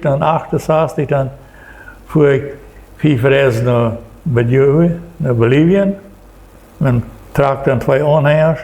Dann 68, dann fuhr ich 5 Reisen nach Badjoe, nach Bolivien. Man trug dann 2 Anhängers.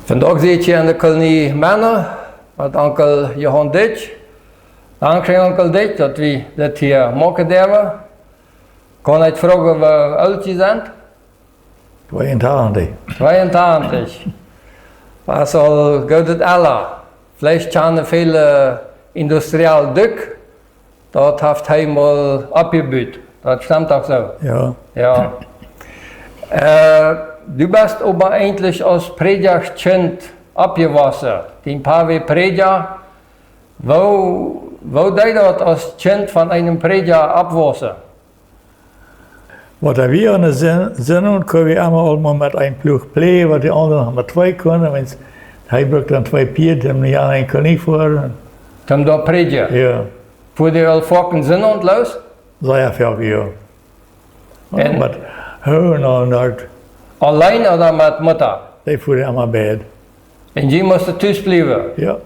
Vandaag zit je in de kolonie Manor met onkel Johan Ditch. Dankzij onkel Ditch dat we dit hier maken hebben. Kan ik vragen hoe oud je bent? 82. 82. Was al goed het alle. Vielleicht zijn veel industrieel dik. Dat heeft hij mal abgebuut. Dat stimmt ook zo. Ja. Ja. Du bist aber eigentlich als Predjagskind abgewachsen. Die paar wie Predja, wo deed dat als Kind von einem Predja abwachsen? Wat wir an der Sendung können wir einmal mit einem Ploeg play, wat die anderen noch mit 2 können. Wenn hij braucht dann 2 Pier, die nicht an einen König fahren. Zum da Predja? Ja. Voor die al fucking zin und los? Sehr viel, ja. En Mit Höhen und dort, alleen oder met Mutter? die fuhren immer Bett. En je moest thuis blijven? Ja.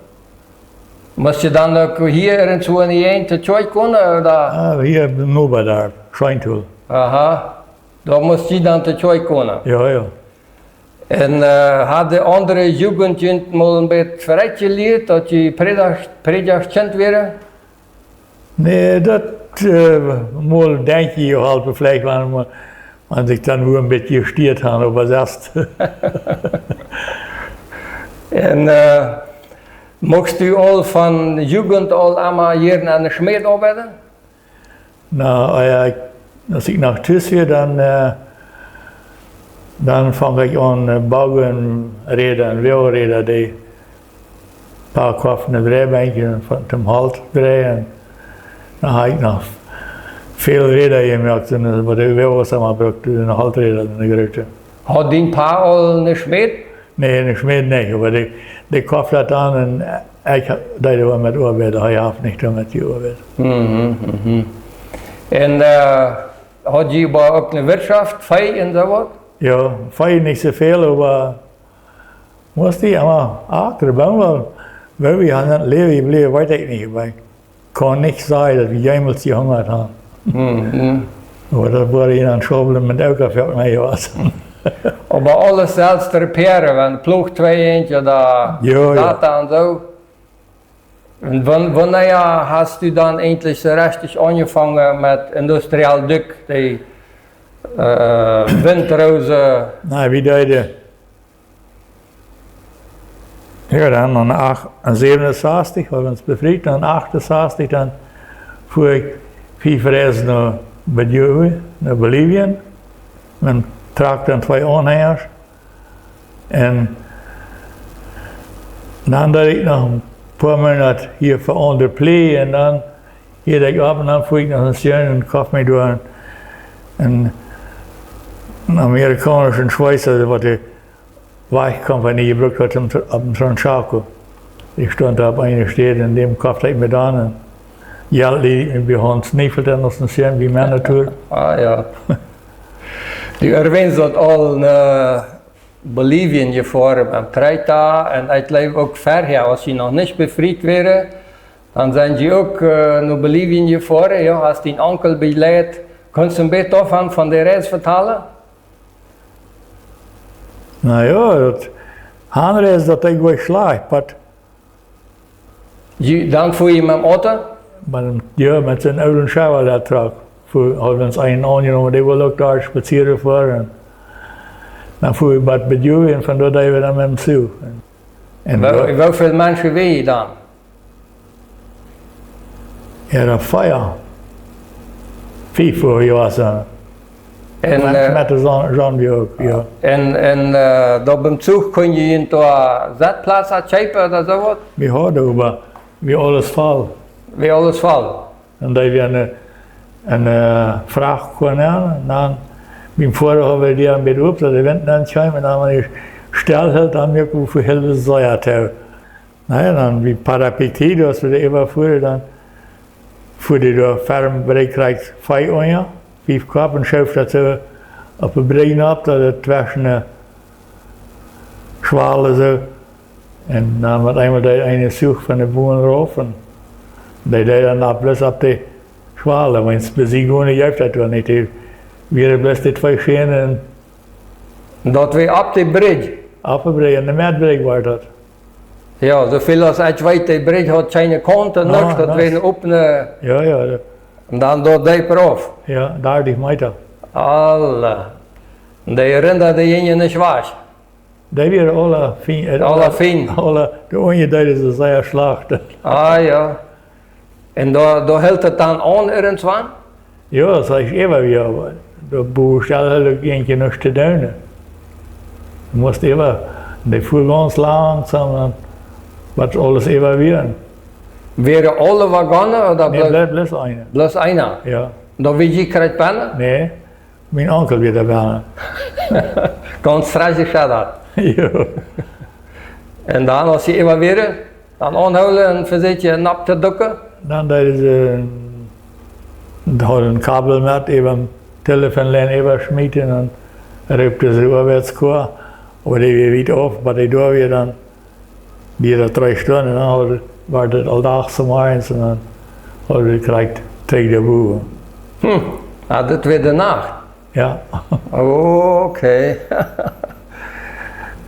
Moest je dan ook hier en zo in die te tjoit kunnen? Oder? Hier nur bei der Schweintool. Aha, daar moest je dan te tjoit kunnen. Ja, ja. En had de andere jugend mal een beetje vooruit geleerd dat je predjagskind werd? Nee, dat mal denke ich halt vielleicht, wenn sich dann nur ein bisschen gestiert haben, aber das. En mocht u al van de jugend al allemaal hier aan de Schmied arbeiden? Nou, als ich nach Tüss gehe, dann fange ich an bauen, Räder, Wheelräder, die paar kaufen Drehbänke zum Halt drehen. Dann habe ich noch viele Räder gemerkt, aber die Wheels haben wir braucht, die Halträder in der Größe. Hat die paar al een Schmied? Nee, in der Schmied nicht, aber die kaufen das an und ich da mit Arbeit, da habe ich nicht damit gearbeitet. En had je aber ook een Wirtschaft, Fei en so was? Ja, feiern nicht so viel, aber musste ich immer ackern, weil wir haben Leben geblieben, weiß ich nicht, aber ich kann nicht sagen, dass wir jemals gehungert haben. Aber das war in einem Schobel mit Augenfeld mehr was. Aber alles selbst reparieren, wenn Ploeg 2 eentje da Ja, Data und so. Und wann hast du dann endlich so richtig angefangen mit industriell Dück, die Windrose? Nein, wie deide. Ja, dann an 67, weil wir uns befreit, dann 68, dann fuhr ich 5 Reisen nach Badjoe, nach Bolivien. Man trug dann 2 Anhängers. Und dann hatte ich noch ein paar Monate hier für andere Play und dann hier ich ab und dann fuhr ich nach den Sternen und kaufte mir durch einen amerikanischen Schweizer, was die Weichkompanie gebraucht hat, ab dem Tranchaco. Ich stand da auf einer Stelle, in dem kaufte ich mir dann. Ja, wir haben Schneefel dann aus den Sternen, wie Männer tun. Ah ja. Du erwähnst dat al naar Bolivien gefahren beim Treita und ich glaube auch vorher, als sie noch nicht befreit wäre, dann sind sie auch nach Bolivien gefahren, ja, hast den Onkel begleitet. Kannst du ein bisschen davon von der Reise vertellen? Nou ja, dat Haanreis dat ik wel schlecht, Dan voer je met dem Auto? ja, met zijn oude Chevrolet truck. Hadden we ons een aangenomen, die wil ook daar spazieren fahren. Dan voer ik bij Badjoe en van daar deden we dan met hem toe. En hoeveel mensen weet je dan? Ja, dat 5 voor je was dan. En met de zombie ook, ja. En op dem Zug kon je in de zetplaats uitschepen of zo wat? We hadden maar, wie alles valt. Wie alles valt? En dan we een vraag kon aan, dan beim Vorder haben wir die mit Obst, also wenn dann scheinbar dann mal gestellt hat, haben wir für Hilfe gesagt, naja, dan wie parapectie, als we er even voeren, dan voer je door ferm bereik krijgt 5 onja, 5 kwap en schuift dat zo op een brein op, dat het tussen schwalen zo. En dan wordt eenmaal de ene zoek van de boeren erop en die deed dan dat plus op de schwalen, want ze zien gewoon juist dat wel niet. Weer plus die 2 schenen en Dat we op de bridge. op een brein, en de metbreek wordt dat. Ja, zoveel als ik weet, die bridge had geen kanten, niks, dat we een opene, Ja, ja, en dan door die eraf. ja, 30 meter. Alle. En die herinnerde je in de zwaas. Die weer alle fijn. Alle fijn. Alle, de onje deden ze zeer slacht. Ah ja. En daar hield het dan aan ergens van? Ja, dat zeg ik even weer. De boer stelde ook eentje nog te doen. Je moest even, die voer ganz langzaam en wat alles evalueren. Waren alle wagonnen? Oder Nee, blijft een. bloß einer? Ja. Da wie je krijgt pennen? Nee, mijn onkel weer erbij. Ganz stressig is dat. Ja. En dan als je evalueren, dan aanhouden en verzet je nap te dukken. Dan deden ze een kabel met, even telefoonlijn even smeten en riepte ze overwärts qua. Maar die weer niet op, maar die door weer dan, die 3 stunden en dan werd het aldaagse morgens en dan hadden we krijgt tegen de boer. Ah, dat weer de nacht. Ja. Oké.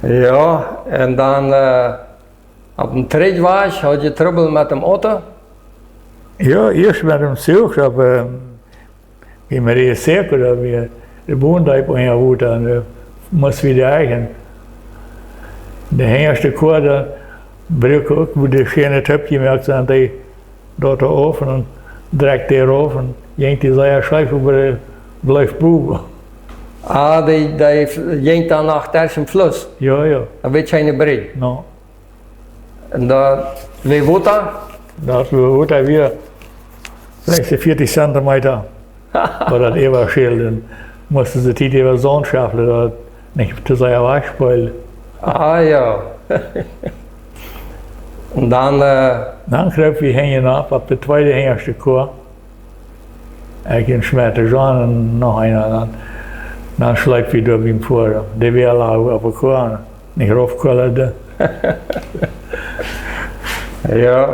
Ja, en dan op een trade was, had je trouble met een auto? Ja, eerst met hem zocht op, wie me eerst zeker dat we de boondijp aan je hoed en moest weer eigen. De eerste koor, dan bruk ook, hoe de schene tupje merkt aan die door oven en direct daarover en jengt die zei schrijf over de blijft boven. Ah, die jengt dan achter zijn fluss. Ja, ja, Dat weet je niet breed. nou, En dat, wie wordt dat? dat wordt hij weer vielleicht 40 centimeter, waar dat even scheelt en moesten ze die even zo'n schaffen, dat niet te zijn wegspelen. Ah ja. En dan, Dan kruip we heen op de tweede eerste koor. Ik in smette aan en nog een. Dan sluip je door hem voor. Die weer lagen op de koor. Niet afkoelden. ja.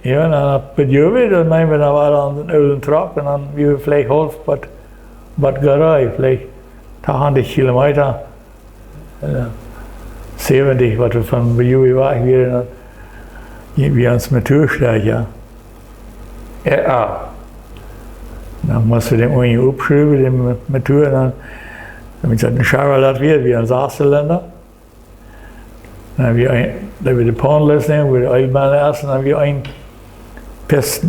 Ja, en dan op het juwe, dan nemen we dan wel aan een oude trap en dan weer we vielleicht half wat garage, vielleicht 80 kilometer. 70, wat we van bij juwe weg weer. Dan wie ons met toegestaan, ja. Ja. Dan moesten we dem onje opschrijven, dem Motor, dan heb ik een Chevrolet weer, wie een 6-cylinder. Dan hebben we de Pornlist nemen, we de Eilbahn erst, en dan hebben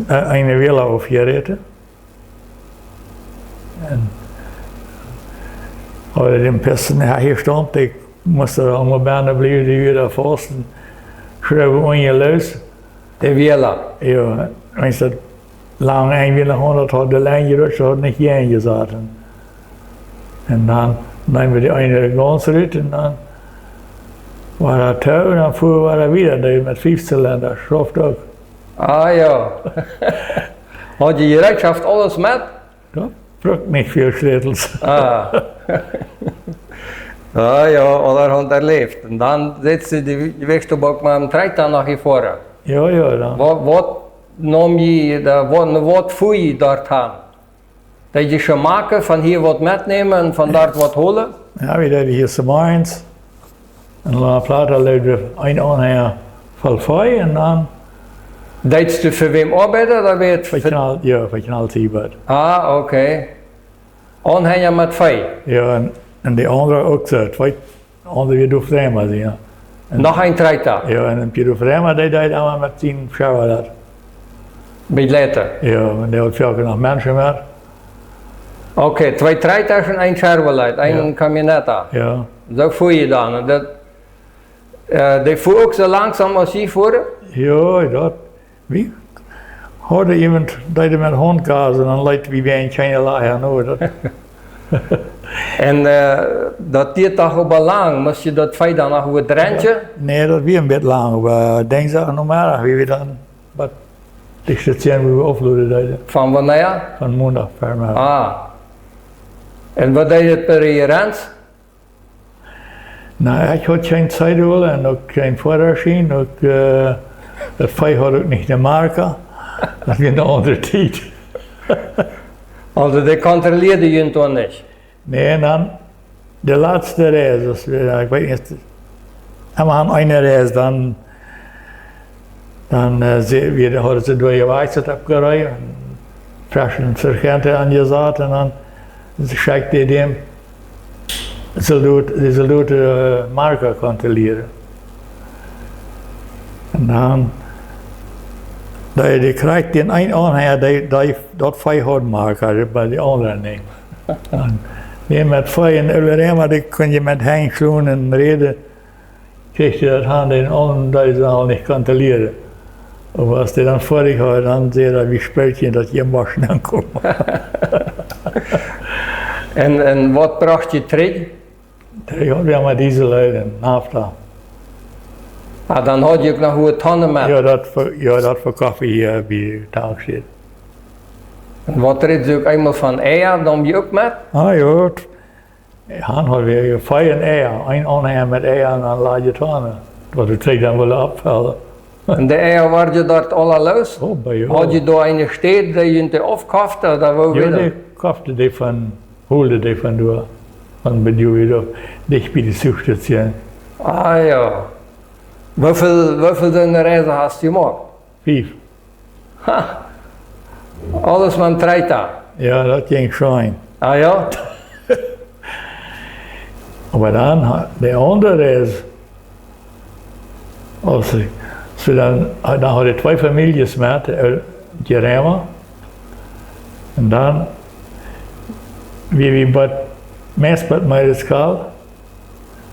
we een Wille aufgeritten. En als we den Pisten hergestampt, ik moest er allemaal bijna blijven, die weer daar vast. Schrijven we onje los. De wielen. Ja, als dat lang einwillig had, had de lijn gerutscht, had niet heen gezaten. En dan nemen we die ene gans uit en dan war dat touw en dan voeren we dat weer, met 5-cylinder, schroft ook. Ah ja. Had je direct alles met? Ja, braucht niet veel sleutels. Ah. Ah ja, allerhand erleefd. En dan zit ze de wegstok met een trechter naar je voren. Ja, ja, dan. Wat nam je, wat voer je daaraan? Dat je ze maken, van hier wat metnemen en van daar wat halen? Ja, we deden hier Samains. En dan later leiden we een aanhanger van 5 en dan Deed je voor wem arbeiden? Dat weet verknalt hij wat. Ah, oké. Aanhanger met 5. Ja, en die andere ook zo, 2 andere weer door vreemd, ja. Nog een trechter? Ja, en een keer vreemd, die deed allemaal met 10 Chevrolet. Bij later? Ja, en die had veel nog mensen meer. Oké, 2 treiters en 1 Chevrolet, 1 camionetta. Ja. Zo voer je dan. Die voer ook zo langzaam als je voeren? Ja, dat. Wie? Hoorde iemand dat met hondkaas en dan leidt wie bij een kleine laag aan. En dat deed toch ook wel lang. Moest je dat feit dan nog wat rentje? Nee, dat weer een beetje lang, maar dinsdag normaal, wie we dan, wat, ik zit zien hoe we afloaden deden, Van wanneer? van maandag per maand. Ah. En wat deed je per je rent? Nou, ik had geen Zeitdoel en ook geen Vorderschien, ook dat vijf had ook niet de marker. Dat was een andere tijd. Also, die controleerde je toen niet? Nee, en dan de laatste reis, dus, ik weet niet, en we hadden een reis, dan hadden ze door je waaiset opgereden, frischen sergeanten aangezet en dan schikte hij hem, ze zullen de marker controleren. En dan, die krijgt die een aanhang, dat vijf had marker, bij de andere niet. Nee, met vijf en overeen, maar die kon je met hang slaan en reden, kreeg je dat hand in aan, dat je al niet controleren. Of als die dan vorig had, dan zei hij, wie speelt je dat je mag dan komen. En wat bracht je terug? Ik had weer met diesel uit en nafta. Ah, dan had je ook nog wat tanden met. Ja, dat voor koffie hier bij de taak. En wat reed je ook eenmaal van eier, dan je ook met? Ah ja, Han had weer vijf en eier, een aanhanger met eier en dan laat je het aan. Wat de twee dan willen opvallen. En de eier waar je dat alle los? Oh, bij jou. Had je daar een steed dat je het afkafte, of dat wou Ja, je die kofte die van, holde die van door. Van bij jou weer op, dicht bij de zoekstation. Ah ja. Hoeveel dunne reizen had je gemaakt? 5. Ha. Alles van treita. Ja, dat ging schoon. Ah ja? Maar dan, de andere reis, dan hadden we twee families met, Jerema. En dan, wie wat meest met mij de schaal.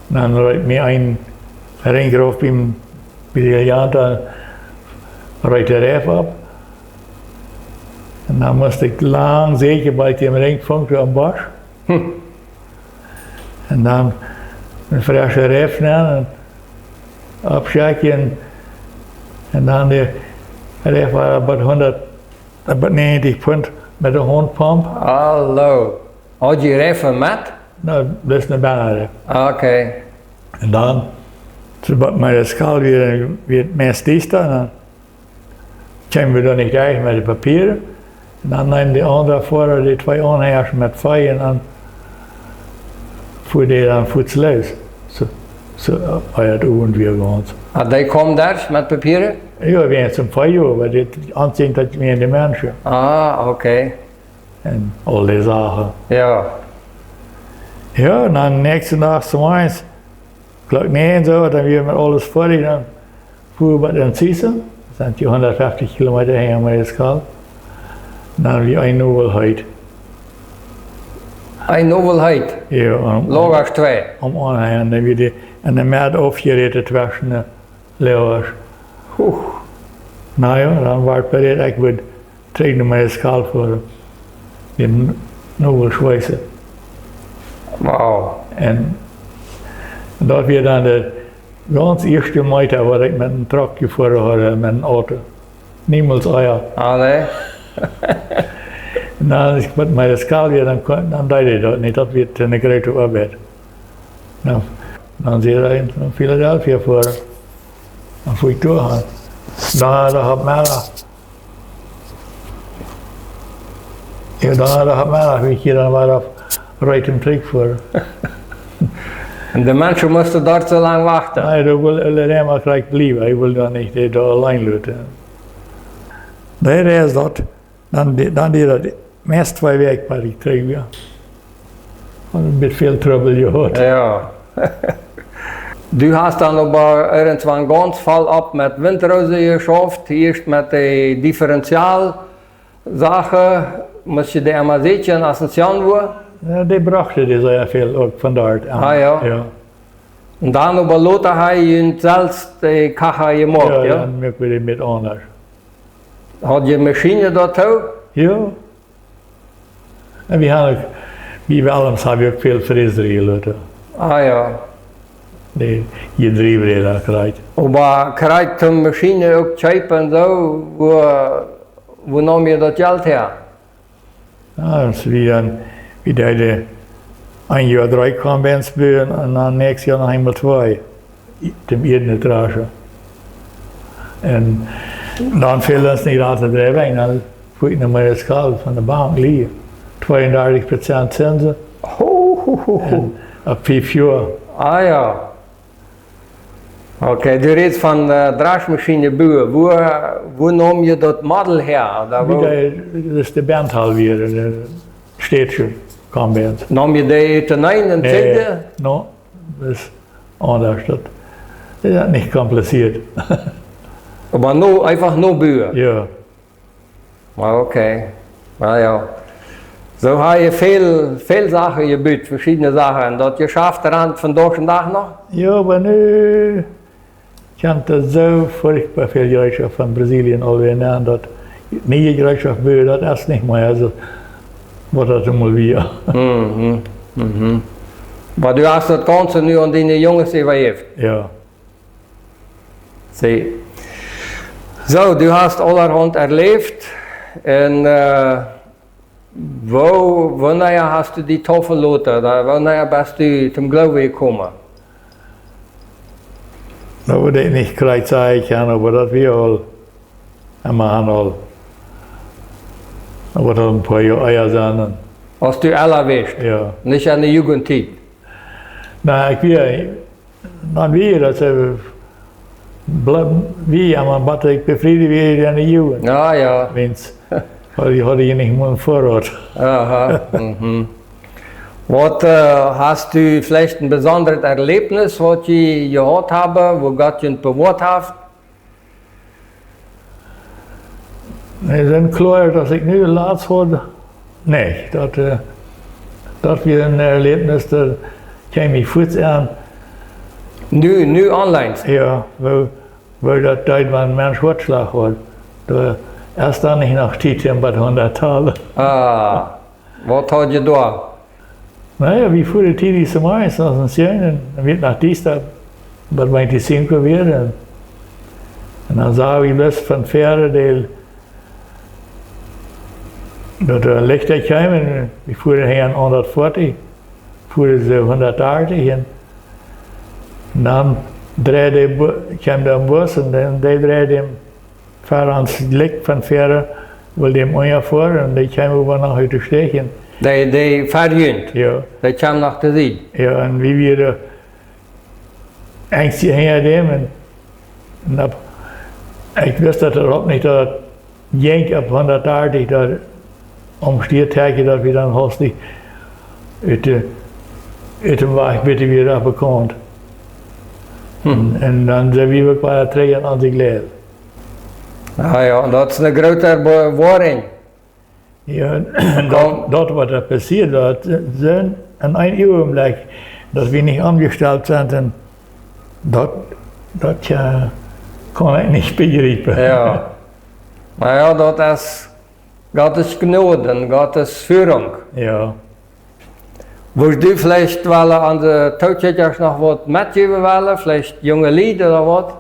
Dan rijd me een ringgrof bij de Janta, rijd de rijf op. En dan moest ik lang zeker bij die ringpunkt aan bos. En dan een frisse rijf nemen en opschaken. En dan de rijf was about 90 punt met de handpomp. Hallo. Had je reffen met? Nou, dat is een bijna rijf. Oké. En dan, zodat mijn de schaal weer het meest dicht en dan kwamen we dan niet uit met de papieren. En dan nemen de andere voor die twee aanhangers met vijf en dan voer die dan voetsluis. Zo bij het oven weer gewoon. Ah, die kwam daar met papieren? Ja, we zijn zo'n 5 jaar, maar dit aanzien dat meer de mensen. Ah, oké. En al die zaken. Ja. Ja, en dan de nächste dag s'morgens, klok 9 zo, dan weer met alles voor die, dan voeren we dan Ziezen. Dat zijn die 150 kilometer heen met de schaal. En dan weer een novelheid. Een novelheid. Ja, Loga's 2. om aanheen en dan weer die, en dan met afgereden tussen de leeuwers. Nou ja, dan was het bereid, ik would trainen met de schaal voor die novelschwijzen. Wauw. En dat weer dan de ganz eerste meter waar ik met een trokje voor had, met een auto. Niemals eier. Allee. En dan als ik met mijn schaal weer, dan deed hij dat niet, dat werd een grote arbeid. Dan zie je van Philadelphia voor, dan voel ik doorgaan. Dan had mij ja, dan had mij weet je, dan was rijdt een trick voor. En de mensen moesten daar te lang wachten. Nee, dat wil alleen maar gelijk blijven. Hij wil dan niet daar alleen laten. De reis dat, dan die dat meest 2 weken per ik terug weer. Een beetje veel trouble gehad. Ja. Du hast dan op irgendwann ganz voll op met Winterhausen geschaft. Eerst met de differentiaal zaken. Moest je de MAZ'tje en Ascension worden. Ja, die brachten die zeer veel ook vandaar. Ah ja. Ja. En dan op later heb je zelfs de kacha gemaakt, Ja, ja? dan maken we die met anders. Had je machine dat ook? Ja. En we Wie Wilhelms habe ich auch viel Frisdriel. Ah ja. Die je Drehräder krijgt. Aber kriegt die Maschine auch Shape und so, wo nahm ihr das Geld her? Ja, das ist wie dann, wie die ein Jahr 3 Kombins büren und dann nächstes Jahr noch einmal 2. Dem ersten Etage. Und dann fehlt uns nicht altijd de weg. Dan voel ik nog maar het geld van de bank liggen. 32% Zinsen. En op 5 jaar. Ah ja. Okay, du redest von der Draschmaschine Bühe. Wo nahm ihr das Model her? Oder wo? Dat is de bandhal weer, de steedje Kombins. Nahm ihr die ten einen Zinde? No, dat is anders. Dat is niet compliceerd. Aber nur, einfach nur Bühe? Ja. Ah, okay. Ah ja. So habe ich viel Sachen gebüht, verschiedene Sachen. Und das geschafft daran von Tag und Tag noch? Ja, aber nu komt er zo furchtbar veel Gereitschaft van Brazilië alweer aan dat nieuwe Gereitschaft wil dat erst niet meer. Also, wat dat mal weer. Mhm. Mhm. Aber du hast das Ganze nur an deine Jungs überlebt? Ja. Sieh. So, du hast allerhand erlebt. Und wanneer hast du die Taufe verloren? Wanneer bist du zum Glauben gekommen? Dat wil ik niet kwijt zeggen, aber dat we al, en we gaan al, wat al een paar jaar eier zijn. Als du älter bist? Ja. Nicht an der Jugendzeit? Nou, ik weet, dan weer dat ze, wie, maar wat ik bevrijd weer in de jugend. Ja, ja. Wens, had je niet meer een voorraad. Aha. Mhm. Was hast du vielleicht ein besonderes Erlebnis, was du gehabt hast, wo Gott dich bewahrt hat? Nee, dan klaar dat ik nu laatst hoorde. Nee, dat weer een erlebnis, dat kwam ik voet aan. Nu online? Ja, weil dat tijd waar een mens hartslag had. Erst dan niet nog tijd bij 100 talen. Ah, was had je daar? Naja, wie voor de tijd is mais, als een zin, en weer naar die stad, wat 25 weer. En dan zagen we best van verder, dat er lichter kwam, en we voeren heen 140, voeren ze 180 en dan kwam er een bus en dan draaide hem ver aan het licht van verder, wilde hem ongeveer en die kwam over naar uit de steeg. Die verjüngd? Ja. Die kwam nach der Sieg? Ja, en wie weer angst heen dem en ik wist dat er ook niet dat jenk op 180 dat omstiertijken dat we dan hostig uit de weg bitte weer opgekomen. En dan zijn we ook bij 23 leden. Ah ja, dat is een grote bewaring. Ja, dat wat er passiert, dat zijn in een ogenblik dat we niet aangesteld zijn en dat kan ik niet begrijpen. Ja, maar ja, dat is Gottes Gnade, Gottes Führung. Ja. Würdest du vielleicht wel an de Touwtjes nog wat metgeven willen, vielleicht jonge lieden oder wat?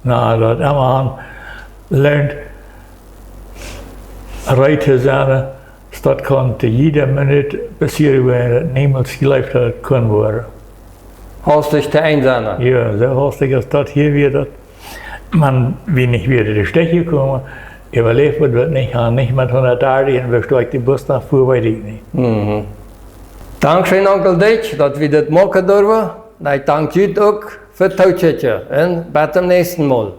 Nou, dat Emma lernt reit te zijn, dat kan te jeder minuut passieren waar niemand geleefd had kunnen worden. Hastig te einsamen? Ja, zo hastig als dat hier weer, dat man wie niet weer de stechtje komen, überleefd wordt het niet gaan, niet met 180 en we stijgt de bus naar voor, weet ik niet. Mhm. Dankzij Onkel Dick dat we dit maken durven. Ik dank u ook voor het touwtje en bij het nächsten Mal.